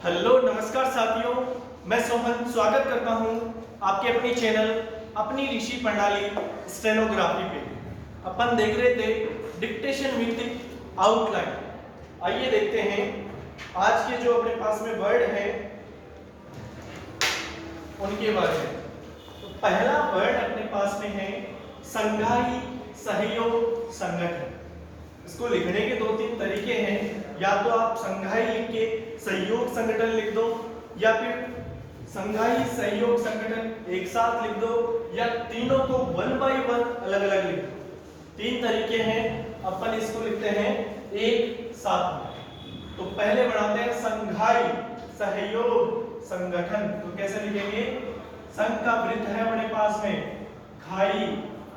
Hello नमस्कार साथियों, मैं सोहन स्वागत करता हूं आपके अपनी चैनल अपनी ऋषि प्रणाली स्टेनोग्राफी पे। अपन देख रहे थे डिक्टेशन विथ आउटलाइन। आइए देखते हैं आज के जो अपने पास में वर्ड है उनके बारे में। तो पहला वर्ड अपने पास में है संघाई सहयोग संगठन। इसको लिखने के दो तीन तरीके हैं, या तो आप संघाई लिख के सहयोग संगठन लिख दो, या फिर संघाई सहयोग संगठन एक साथ लिख दो, या तीनों को वन बाय वन अलग अलग लिख दो। तीन तरीके हैं, अपन इसको लिखते हैं एक साथ में। तो पहले बनाते हैं संघाई सहयोग संगठन। तो कैसे लिखेंगे? संघ का वृत्त है अपने पास में घाई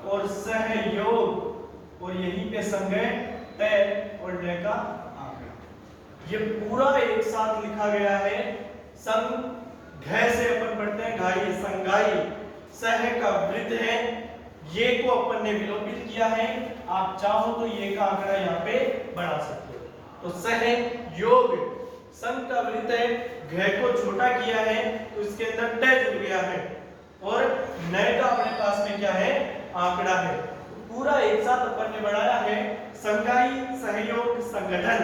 और सहयोग, और यहीं पे संघ है तय और न का आंकड़ा। ये पूरा एक साथ लिखा गया है। संघ घ से अपन पढ़ते हैं घाई संघाई, सह का वृत्त है, ये को अपन ने विलोपित किया है। आप चाहो तो ये का आंकड़ा यहाँ पे बढ़ा सकते हो। तो सहयोग संघ का वृत्त है, घ को छोटा किया है तो इसके अंदर तय जुड़ गया है, और न का अपने पास में क्या है? आंकड़ा है। पूरा एक साथ अपन ने बढ़ाया है संघाई सहयोग संगठन।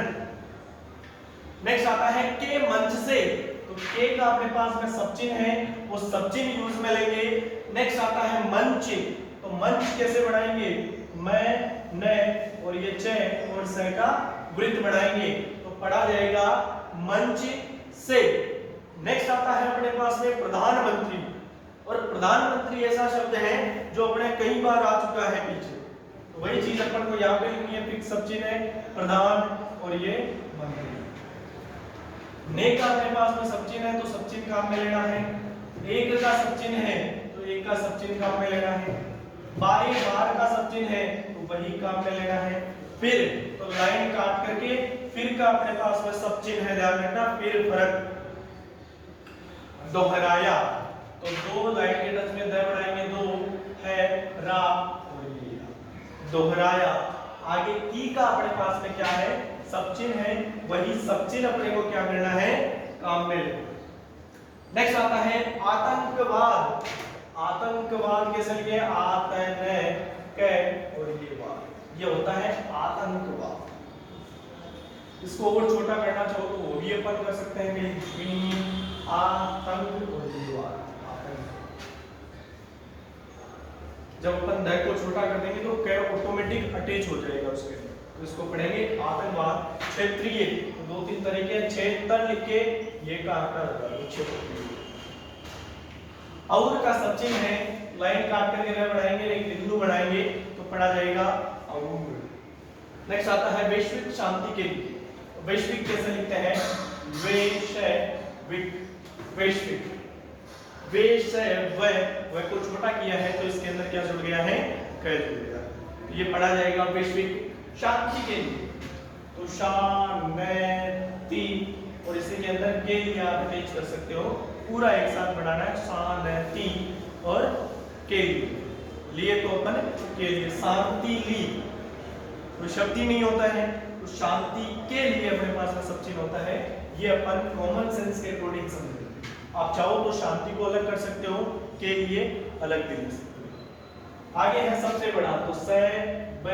नेक्स्ट आता है के मंच से। तो के का अपने पास में सबचिन्ह है, वो सबचिन्ह यूज में लेंगे। नेक्स्ट आता है मंच। तो मंच कैसे बढ़ाएंगे? मैं न और ये च और स का वृत्त बढ़ाएंगे तो पढ़ा जाएगा मंच से। नेक्स्ट आता है अपने पास में प्रधानमंत्री। और प्रधानमंत्री ऐसा शब्द है जो अपने कई बार आ चुका है पीछे, तो वही चीज अपन को यहाँ पे लिखनी है। फिक्स सबचिन्ह है प्रधान और ये मंत्री। ने का अपने पास में सबचिन्ह है तो सबचिन्ह काम में लेना है। एक का सबचिन्ह है तो एक का सबचिन्ह काम में लेना है। बाई बार का सबचिन्ह है तो वही काम में लेना है। फिर तो लाइन काट करके फिर का अपने पास में सबचिन्ह है, ध्यान रखना। फिर फर्क दोहराया तो दो लाइन के टच में द बढ़ाएंगे, दो है रा और ये दोहराया। आगे की का अपने पास में क्या है? सबचिन्ह है, वही सबचिन्ह अपने को क्या करना है? काम में लेना। नेक्स्ट आता है आतंकवाद। आतंकवाद कैसे लिखे? आतन क और ये वाद, ये होता है आतंकवाद। इसको और छोटा करना चाहो तो वो भी अपन कर सकते हैं कहीं आतंक और ये वाद। जब अपन द को छोटा कर देंगे तो क ऑटोमेटिक अटैच हो जाएगा उसके अंदर। तो इसको पढ़ेंगे आतंकवाद। क्षेत्रीय, तो दो तीन तरीके हैं। क्षेत्र लिख के ये का आंकड़ा लगा दो, क्षेत्रीय। और का सबचिन्ह है, लाइन काट करके न बढ़ाएंगे, एक बिंदु बढ़ाएंगे तो पढ़ा जाएगा और। नेक्स्ट आता है वैश्विक शांति के लिए। वैश्विक कैसे लिखते हैं? वैश्विक, वैश्विक व को छोटा किया है तो इसके अंदर क्या जुड़ गया है? क जुड़ गया। तो ये पढ़ा जाएगा वैश्विक शांति के लिए। तो शांति, और इसी के अंदर के लिए आप अटैच कर सकते हो। पूरा एक साथ बढ़ाना है शांति और के लिए। तो अपन के लिए शांति ली तो शब्द ही नहीं होता है, तो शांति के लिए अपने पास में सब चीज होता है। ये अपन कॉमन सेंस के अकॉर्डिंग समझेंगे। आप चाहो तो शांति को अलग कर सकते हो, के लिए अलग भी लिख सकते हो। आगे है सबसे बड़ा। तो स ब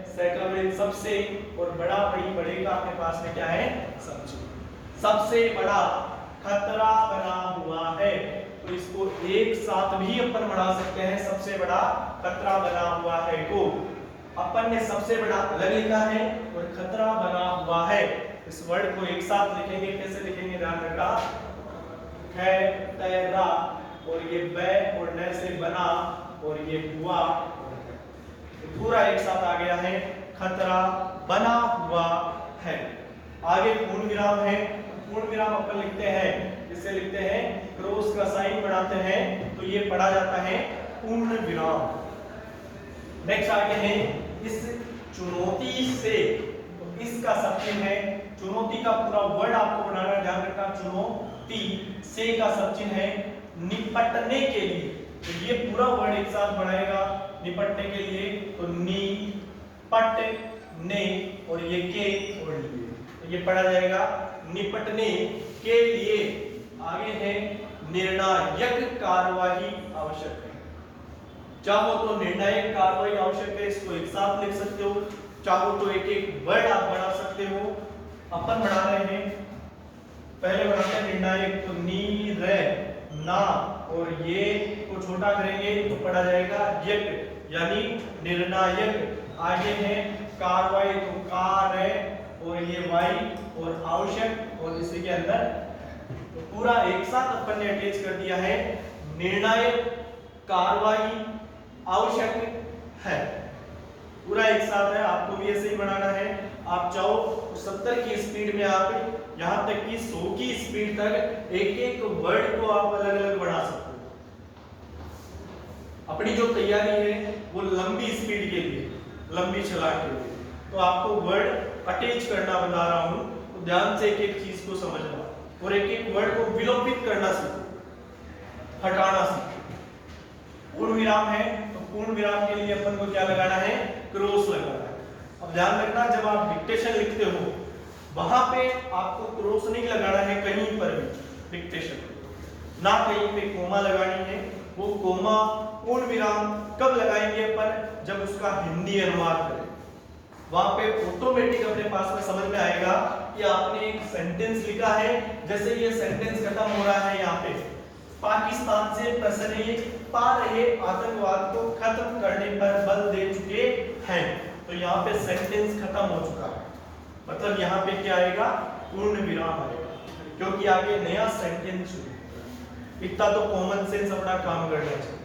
स का वृत्त सबसे, और बड़ा बड़ी बड़े का अपने पास में क्या है? सबसे। सबसे बड़ा खतरा बना हुआ है, तो इसको एक साथ भी अपन बढ़ा सकते हैं। सबसे बड़ा खतरा बना हुआ है को अपन ने सबसे बड़ा अलग लिखा है और खतरा बना हुआ है इस वर्ड को एक साथ लिखेंगे। कैसे लिखेंगे? ध्यान रखना। है तैरा और ये ब और न से बना और ये हुआ, पूरा एक साथ आ गया है खतरा बना हुआ है। आगे पूर्ण विराम है। पूर्ण विराम अपन लिखते हैं, जिसे लिखते हैं क्रॉस का साइन बनाते हैं, तो ये पढ़ा जाता है पूर्ण विराम। नेक्स्ट आगे है इस चुनौती से। तो इसका सबचिन्ह है, चुनौती का पूरा वर्ड आपको बनाना, ध्यान रखना। चुनौती से का सबचिन्ह है निपटने के लिए, तो ये पूरा वर्ड एक साथ बनाएगा निपटने के लिए। तो नी पट ने और ये के और लिए, तो ये पढ़ा जाएगा निपटने के लिए आगे है निर्णायक कार्यवाही आवश्यक है। चाहो तो निर्णायक कार्रवाई आवश्यक है, इसको एक साथ लिख सकते हो, चाहो तो एक एक वर्ड आप बना सकते हो। अपन बना रहे हैं, पहले बनाते हैं निर्णायक, तो नी रे ना और ये को छोटा करेंगे तो पढ़ा जाएगा यक, यानी निर्णायक। आगे है कार्रवाई, तो कार्य और ये वाई और आवश्यक और इसी के अंदर तो पूरा एक साथ अपन ने अटैच कर दिया है। निर्णायक कार्रवाई आवश्यक है, पूरा एक साथ है। आपको भी ऐसे ही बनाना है। आप चाहो तो 70 की स्पीड में आप यहां तक कि 100 की स्पीड तक एक एक वर्ड को आप अलग अलग बना सकते हो। अपनी जो तैयारी है वो लंबी स्पीड के लिए, लंबी छलांग के लिए, तो आपको वर्ड अटैच करना बता रहा हूं, तो ध्यान से एक एक चीज को समझना और एक एक वर्ड को विलोपित करना सीखो, हटाना सीखो। पूर्ण विराम है तो पूर्ण विराम के लिए अपन को क्या लगाना है, क्रॉस लगाना है। अब ध्यान रखना, जब आप डिक्टेशन लिखते हो वहां पे आपको क्रॉस नहीं लगाना है कहीं पर भी डिक्टेशन, ना कहीं पे कोमा लगानी है। वो कोमा पूर्ण विराम कब लगाएंगे अपन, जब उसका हिंदी अनुवाद करें। वहां पे ऑटोमेटिक अपने पास में समझ में आएगा कि आपने एक सेंटेंस लिखा है, जैसे ये सेंटेंस खत्म हो रहा है यहाँ पे, पाकिस्तान से पसरे पा रहे आतंकवाद को खत्म करने पर बल दे चुके हैं, तो यहाँ पे सेंटेंस खत्म हो चुका है, मतलब यहाँ पे क्या आएगा, पूर्ण विराम आएगा, क्योंकि आगे नया सेंटेंस शुरू। इतना तो कॉमन सेंस अपना काम करना चाहिए।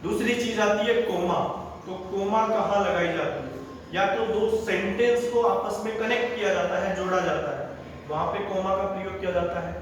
दूसरी चीज आती है कोमा, तो कोमा कहाँ लगाई जाती है, या तो दो सेंटेंस को आपस में कनेक्ट किया जाता है, जोड़ा जाता है, वहां पे कोमा का प्रयोग किया जाता है।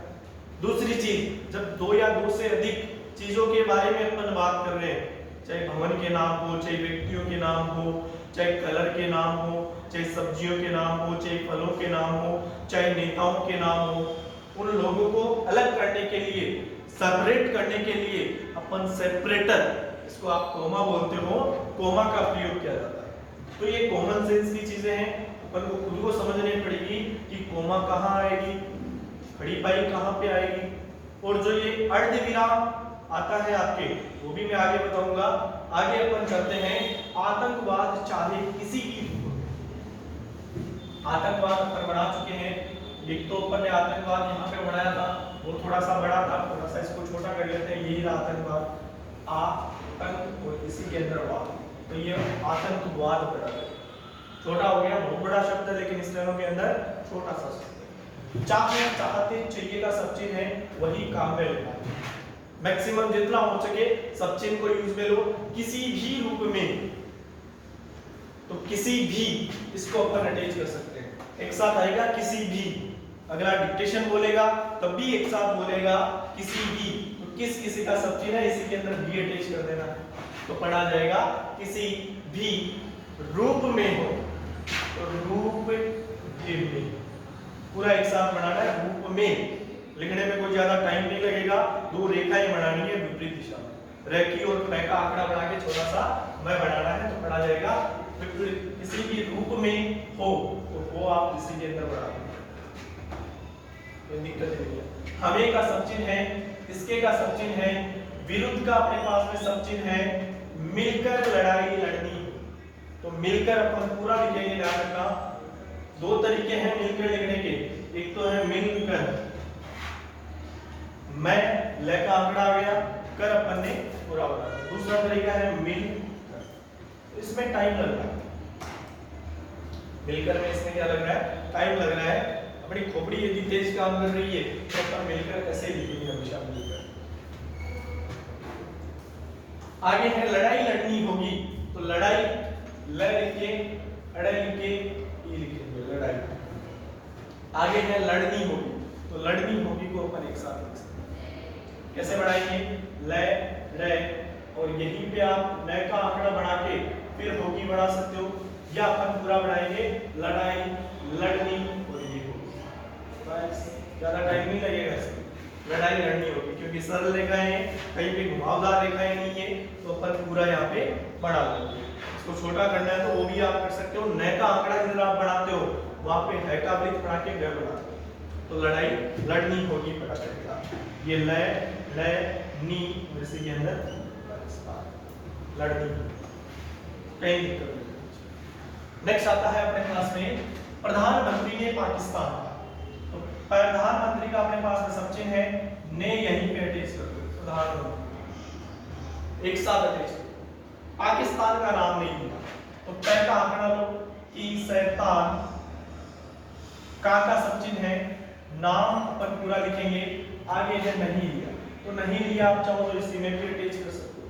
दूसरी चीज, जब दो या दो से अधिक चीजों के बारे में अपन बात कर रहे हैं, चाहे भवन के नाम हो, चाहे व्यक्तियों के नाम हो, चाहे कलर के नाम हो, चाहे सब्जियों के नाम हो, चाहे फलों के नाम हो, चाहे नेताओं के नाम हो, उन लोगों को अलग करने के लिए, सेपरेट करने के लिए अपन सेपरेटर, इसको आप कोमा बोलते हो, कोमा का प्रयोग किया जाता है। तो ये कॉमन सेंस की चीजें हैं, अपन को खुद को समझनी पड़ेगी कि कोमा कहाँ आएगी, खड़ी पाई कहाँ पे आएगी, और जो ये अर्धविराम आता है आपके, वो भी मैं आगे बताऊंगा। आगे अपन चलते हैं, आतंकवाद चाहे किसी की रूप में। आतंकवाद अपन बना चुके हैं, एक तो अपन ने आतंकवाद यहाँ पे बनाया था, वो थोड़ा सा बड़ा था, थोड़ा सा इसको छोटा कर लेते हैं, यही आतंकवाद, आतंक और इसी के अंदर वाद, तो ये आतंकवाद बड़ा है, छोटा हो गया, बहुत बड़ा शब्द है, लेकिन इस तरह के अंदर छोटा सा शब्द। चाहे चाहते चाहिए का सब चीज है, वही काम में लेना है, मैक्सिमम जितना हो सके सब चीज को यूज में लो, किसी भी रूप में, तो किसी भी इसको अपन अटैच कर सकते हैं, एक साथ आएगा किसी भी। अगला डिक्टेशन बोलेगा तब भी एक साथ बोलेगा किसी भी, तो किस किसी का सब चीज है, इसी के अंदर भी अटैच कर देना है, तो पढ़ा जाएगा किसी भी रूप में हो, तो रूप में पूरा एक साथ बनाना है, रूप में। लिखने में कोई ज्यादा टाइम नहीं लगेगा, दो रेखाएं बनानी है विपरीत दिशा में, रेखी और पै का आंकड़ा बना के छोटा सा मैं बनाना है, तो पढ़ा जाएगा किसी भी रूप में हो, तो वो आप इसी के अंदर बना देंगे, कोई दिक्कत नहीं है। हमें का सब चिन्ह है, इसके का सब चिन्ह है, विरुद्ध का अपने पास में सब चिन्ह है, मिलकर लड़ाई लड़नी, तो मिलकर अपन पूरा लिखेंगे, ध्यान रखना। दो तरीके हैं मिलकर लिखने के, एक तो है मिलकर, मैं ले का आंकड़ा आ गया, कर अपन ने पूरा बना दिया। दूसरा तरीका है मिलकर, इसमें टाइम लग रहा है, मिलकर में इसमें क्या लग रहा है, टाइम लग रहा है। अपनी खोपड़ी यदि तेज काम कर रही है तो अपन मिलकर कैसे लिखेंगे, हमेशा मिलकर। आगे है लड़ाई लड़नी होगी, तो लड़ाई ल लिख के, अड़े लिख के, ई लिखेंगे लड़ाई। आगे है लड़नी होगी, तो लड़नी होगी को अपन एक साथ लिख सकते हैं, कैसे बढ़ाएंगे, ल रे, और यहीं पे आप न का आंकड़ा बढ़ा के फिर होगी बढ़ा सकते हो, या अपन पूरा बढ़ाएंगे लड़ाई लड़नी और ये होगी, बस ज्यादा टाइम नहीं लगेगा इसमें, लड़ाई लड़नी होगी, क्योंकि सरल रेखाएं हैं, कहीं पे घुमावदार रेखाएं नहीं है, तो अपन पूरा यहाँ पे बढ़ा देंगे। इसको छोटा करना है तो वो भी आप कर सकते हो, न का आंकड़ा जिधर आप बढ़ाते हो वहां पे है का वृत्त बना के ग बना, तो लड़ाई लड़नी होगी, पता चलेगा। ये ल नी जैसे के अंदर लड़नी, कहीं दिक्कत नहीं। नेक्स्ट आता है अपने पास में प्रधानमंत्री ने पाकिस्तान का। तो प्रधानमंत्री का अपने पास में सब चिन्ह है, ने यहीं पे अटैच कर दो, प्रधानमंत्री एक साथ अटैच कर दो। पाकिस्तान का नाम नहीं लिया तो पै का आंकड़ा लो कि शैतान, का सब चिन्ह है, नाम अपन पूरा लिखेंगे, आगे है नहीं लिया तो नहीं लिया, आप चाहो तो इसी में भी अटैच कर सकते हो,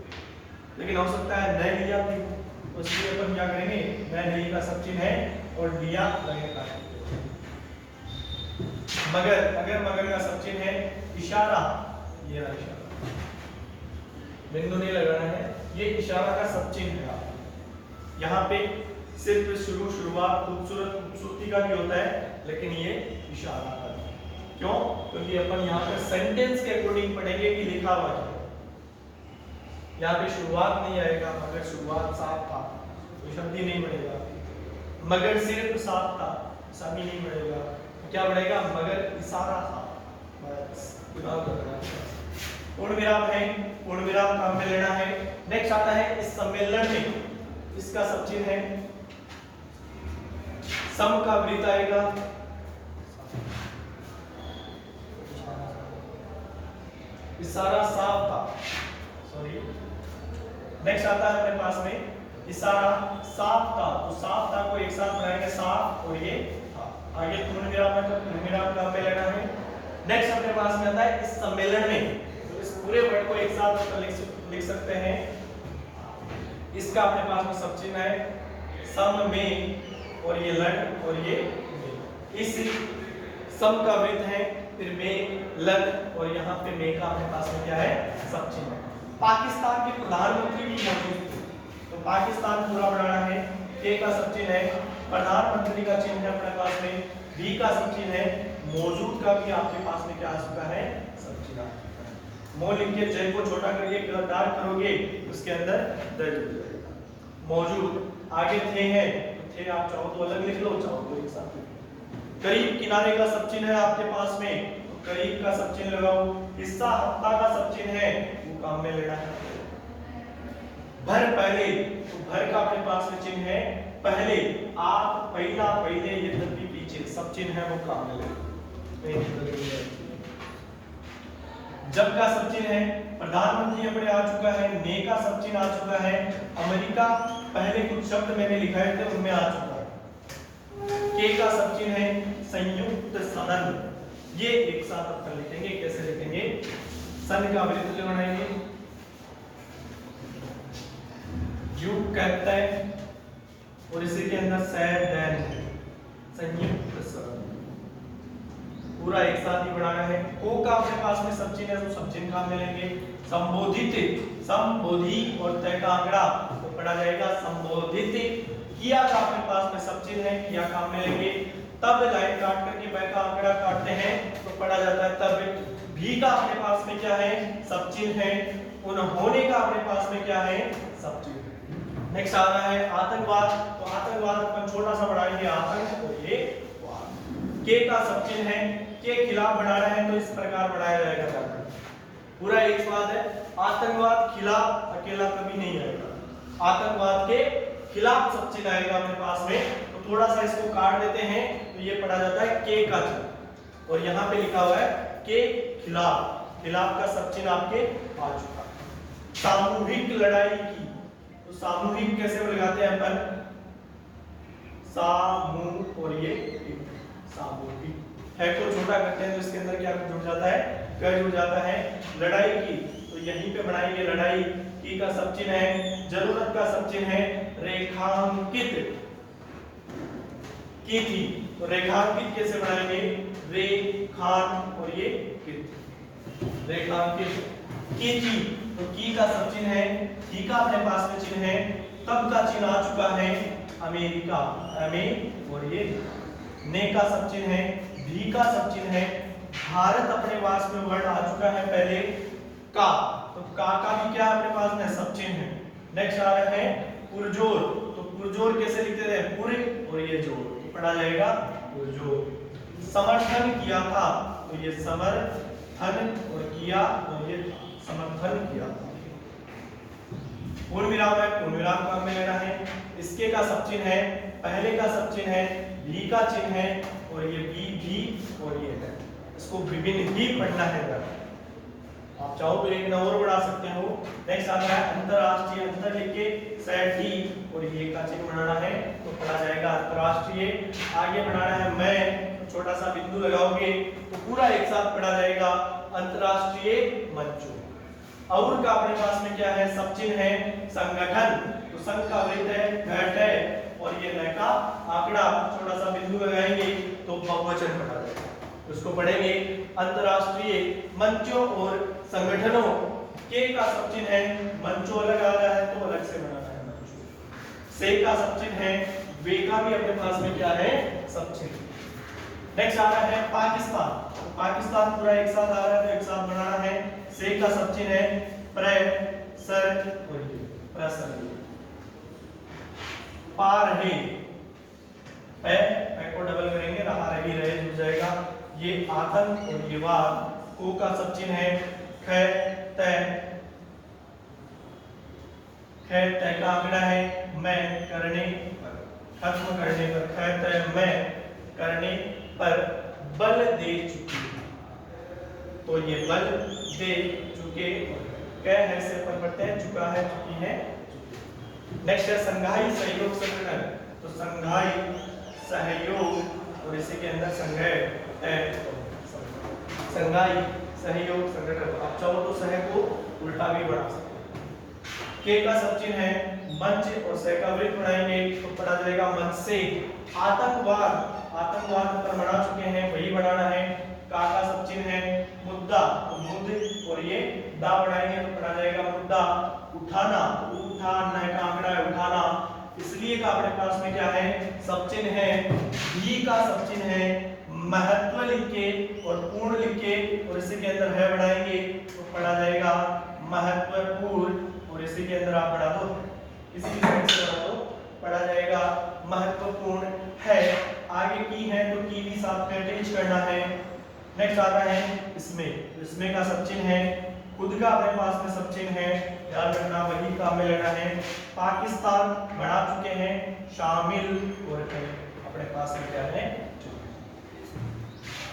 लेकिन हो सकता है नहीं लिया भी, तो इसलिए अपन क्या करेंगे, नहीं का सब चिन्ह है और लिया लगेगा। मगर, अगर मगर का सब चिन्ह है, इशारा, ये रहा इशारा, बिंदु नहीं लगाना है, ये इशारा का सब चिन्ह है। यहाँ पे सिर्फ शुरुआत खूबसूरती का भी होता है, लेकिन ये इशारा का। क्यों? क्योंकि अपन यहाँ पे सेंटेंस के अकॉर्डिंग पढ़ेंगे कि लिखा हुआ है। यहाँ पे शुरुआत नहीं आएगा, मगर शुरुआत साफ था तो शब्द ही नहीं बढ़ेगा। मगर सिर्फ साफ था, ऐसा भी नहीं बढ़ेगा, तो क्या बढ़ेगा, मगर इशारा था। बस पूर्ण विराम है, पूर्ण विराम काम में लेना है। नेक्स्ट आता है इस सम्मेलन में, इसका सब चिन्ह है, सम का वृत्त आएगा, इशारा साफ था, सॉरी। नेक्स्ट आता है अपने पास में इशारा साफ था, तो साफ था को एक साथ बनाएंगे, साफ और ये था। आगे पूर्ण विराम है तो पूर्ण विराम काम में लेना है। नेक्स्ट अपने पास में आता है इस सम्मेलन में, तो इस पूरे वर्ड को एक साथ लिख सकते हैं। इसका अपने पास में सब चिन्ह है, सम में और ये लट और ये इस सम का वृत्त है, फिर में लट और यहाँ पे में का अपने पास में क्या है, सब चिन्ह है। पाकिस्तान के प्रधानमंत्री भी मौजूद थे, तो पाकिस्तान पूरा बनाना है, के का सब चिन्ह है, प्रधानमंत्री का चिन्ह है अपने पास में, बी का सब चिन्ह है, मौजूद का भी आपके पास में क्या आ चुका है, सब चिन्ह। मो लिख के जय को छोटा करिए, डार्क करोगे उसके अंदर दर्ज हो जाएगा। मौजूद आगे थे है, तो थे आप चाहो तो अलग लिख लो, चाहो तो एक साथ लिख लो। करीब किनारे का सब चिन्ह है आपके पास में, तो करीब का सब चिन्ह लगाओ। हिस्सा हफ्ता का सब चिन्ह है, वो काम में लेना है। भर पहले, तो भर का अपने पास में चिन्ह है, पहले आप पहला पहले यद्यपि पीछे सब चिन्ह है, वो काम में लेना। जब का सब चिन्ह है, प्रधानमंत्री अपने आ चुका है, ने का सब चिन्ह आ चुका है, अमेरिका पहले कुछ शब्द मैंने लिखाए थे उनमें आ चुका है, के का सब चिन्ह है, संयुक्त सदन, ये एक साथ अपन लिखेंगे। कैसे लिखेंगे, सन का वृत्त बनाएंगे, युग कहता है और इसी के अंदर सैन, संयुक्त सदन, पूरा एक साथ ही बनाना है। को का अपने पास में सब चिन्ह है, तो सब चिन्ह काम में लेंगे। संबोधित, संबोधि और तय का आंकड़ा तो पढ़ा जाएगा संबोधित। किया का अपने पास में सब चिन्ह है, किया काम में लेंगे। तब लाइन काट करके बै का आंकड़ा काटते हैं तो पढ़ा जाता है तब। भी का अपने पास में क्या है, सब चिन्ह है। उन्होंने का अपने पास में क्या है, सब चिन्ह। नेक्स्ट आ रहा है आतंकवाद, तो आतंकवाद अपन छोटा सा बढ़ाएंगे, आतंक और ये के का सब चिन्ह है, के खिलाफ बढ़ाना है तो इस प्रकार बढ़ाया जाएगा। पूरा एक स्वाद है, आतंकवाद खिलाफ अकेला कभी नहीं आएगा, आतंकवाद के खिलाफ सब चिन्ह आएगा अपने पास में। तो थोड़ा सा इसको काट देते हैं तो ये पढ़ा जाता है के का चिन्ह, और यहाँ पे लिखा हुआ है के खिलाफ, खिलाफ का सब चिन्ह आपके आ चुका। सामूहिक लड़ाई की, तो सामूहिक कैसे लगाते हैं अपन, सामूह और ये सामूहिक है को छोटा करते हैं तो इसके अंदर क्या जुड़ जाता है, क जुड़ जाता है। लड़ाई की, तो यहीं पे बनाएंगे लड़ाई, की का सब चिन्ह है, जरूरत का सब चिन्ह है, रेखांकित की थी, तो रेखांकित कैसे बनाएंगे, रेखान और ये कित, रेखांकित की थी, तो की का सब चिन्ह है, की का अपने पास में चिन्ह है। तब का चिन्ह आ चुका है अमेरिका, अमे और ये ने का सब चिन्ह है, भी का सब चिन्ह है। भारत अपने पास में वर्ड आ चुका है पहले का, तो का भी क्या अपने पास में सब चिन्ह है। नेक्स्ट आ रहा है पुरजोर, तो पुरजोर कैसे लिखते थे, पुर और ये जोर, तो पढ़ा जाएगा पुरजोर। समर्थन किया था, तो ये समर्थन और किया और ये समर्थन किया। पूर्ण विराम है, पूर्ण विराम काम में लेना है। इसके का सब चिन्ह है, पहले का सब चिन्ह है, भी का चिन्ह है और ये भी और ये है। इसको विभिन्न ही पढ़ना है। आप चाहो तो एक और बढ़ा सकते हो। नेक्स्ट आता है अंतरराष्ट्रीय, अंतर लिख के सेट ही और ये का चिन्ह बनाना है तो पढ़ा जाएगा अंतरराष्ट्रीय। आगे बढ़ाना है मैं, छोटा सा बिंदु लगाओगे तो पूरा एक साथ पढ़ा जाएगा अंतरराष्ट्रीय मंचों। और का अपने पास में क्या है, सब चिन्ह है संगठन, तो संघ का वृत्त है, घट है और ये न का आंकड़ा, छोटा सा बिंदु लगाएंगे तो बहुवचन पढ़ा जाएगा। उसको पढ़ेंगे अंतरराष्ट्रीय मंचों और संगठनों। के का सब चिन्ह है, मंचों अलग आ रहा है तो अलग से बनाना है मंचों। से का सब चिन्ह है, वे का भी अपने पास में क्या है, सब चिन्ह। नेक्स्ट आ रहा है पाकिस्तान, तो पाकिस्तान पूरा एक साथ आ रहा है तो एक साथ बनाना है। से का सब चिन्ह है प्र सर और ये प्रसर। पार है, पे को डबल करेंगे, रहा रही रहे जुड़ जाएगा। ये आतंक और ये वाद। को का सब चिन्ह है ख तय, ख तय का आंकड़ा है मैं करने पर, खत्म करने पर, ख तय मैं करने पर बल दे चुकी, तो ये बल दे चुके, कह है से पर प्रत्यय, चुका है चुकी है। नेक्स्ट है संघाई सहयोग संगठन, तो संघाई सहयोग और इसी के अंदर संघाई सहयोग संगठन। आप चाहो तो सह को उल्टा भी बढ़ा सकते हैं। के का सब चिन्ह है मंच और से का वृत्त बनाएंगे तो पढ़ा जाएगा मंच से। आतंकवाद, आतंकवाद पर बना चुके हैं, वही बनाना है। का सब चिन्ह है मुद्दा, तो मुद्द और ये दा बढ़ाएंगे तो पढ़ा जाएगा मुद्दा। उठाना, उठाना का आंकड़ा है उठाना, इसलिए का अपने पास में क्या है, सब चिन्ह है। भी का सब चिन्ह है महत्व लिख के और पूर्ण लिख के और इसी के अंदर है बढ़ाएंगे तो पढ़ा जाएगा महत्वपूर्ण और इसी के अंदर आप बढ़ा दो, इसी की साइड से बढ़ा दो, पढ़ा जाएगा महत्वपूर्ण है। आगे की है तो की भी साथ में अटैच करना है। नेक्स्ट आता है इसमें, इसमें का सब चिन्ह है, खुद का अपने पास में सब चिन्ह है, ध्यान रखना वही काम में लेना है। पाकिस्तान बढ़ा चुके हैं, शामिल और अपने पास में क्या है,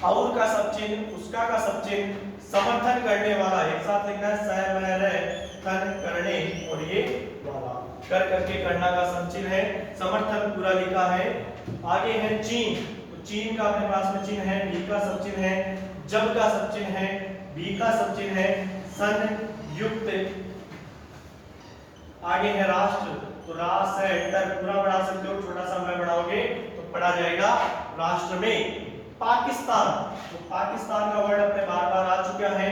और का सब चिन्ह, उसका का सब चिन्ह, समर्थन करने वाला, एक साथ लिखना है समर्थन करने और ये वाला, कर करके करना का सब चिन्ह है, समर्थन पूरा लिखा है। आगे है चीन, तो चीन का अपने पास में चिन्ह है, भी का सब चिन्ह है, जब का सब चिन्ह है, भी का सब चिन्ह है, संयुक्त। आगे है राष्ट्र, तो राष्ट्र है टर पूरा बढ़ा सकते हो, छोटा सा मैं बढ़ाओगे तो पढ़ा जाएगा राष्ट्र में। पाकिस्तान, तो पाकिस्तान का वर्ड अपने बार बार आ चुका है।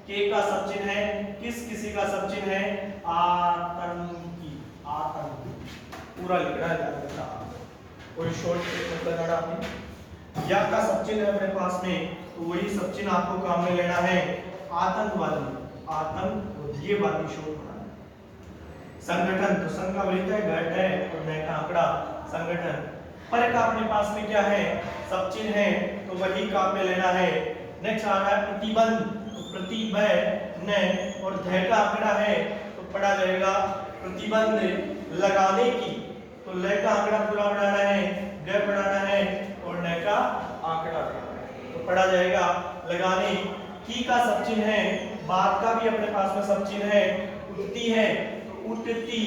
के का सब चिन्ह है, किसी का सब चिन्ह है, आतंकी, आतंकी पूरा लिखना है, कोई शॉर्ट मतलब लगाना आपने। या का सब चिन्ह है अपने पास में, तो वही सब चिन्ह आपको काम में लेना है। आतंकवादी, आतंकवादी शोध बनाना है। संगठन, तो संघ का वृत्त है, घट है और न का आंकड़ा, संगठन। पर का अपने पास में क्या है, सब चिन्ह है, तो वही काम में लेना है। नेक्स्ट आ रहा है प्रतिबंध, तो प्रतिबंध न और ध का आंकड़ा है तो पढ़ा जाएगा प्रतिबंध लगाने की, तो ल का आंकड़ा पूरा बढ़ाना है, ग बढ़ाना है और न का आंकड़ा तो पढ़ा जाएगा लगाने की। का सब चिन्ह है, बात का भी अपने पास में सब चिन्ह है, उठती है तो उठती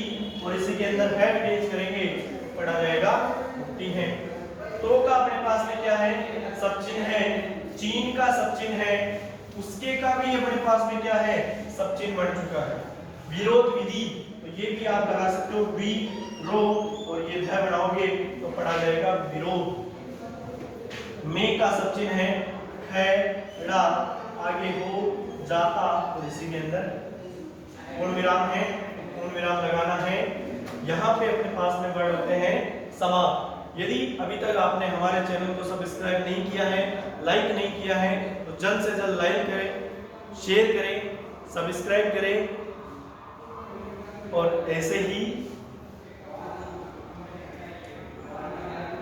और इसी के अंदर है अटैच करेंगे पढ़ा जाएगा उठती है। तो का अपने पास में क्या है, सब चिन्ह है। चीन का सब चिन्ह है, उसके का भी अपने पास में क्या है, सब चिन्ह बन चुका है। विरोध विधि, तो ये भी आप लगा सकते हो, विरोध और ये ध बनाओगे तो पढ़ा जाएगा विरोध। में का सब चिन्ह है खड़ा, आगे हो जाता और इसी के अंदर पूर्ण विराम है, पूर्ण विराम लगाना है। यहाँ पे अपने पास में वर्ड होते हैं समाप्त। यदि अभी तक आपने हमारे चैनल को सब्सक्राइब नहीं किया है, लाइक नहीं किया है, तो जल्द से जल्द लाइक करें, शेयर करें, सब्सक्राइब करें और ऐसे ही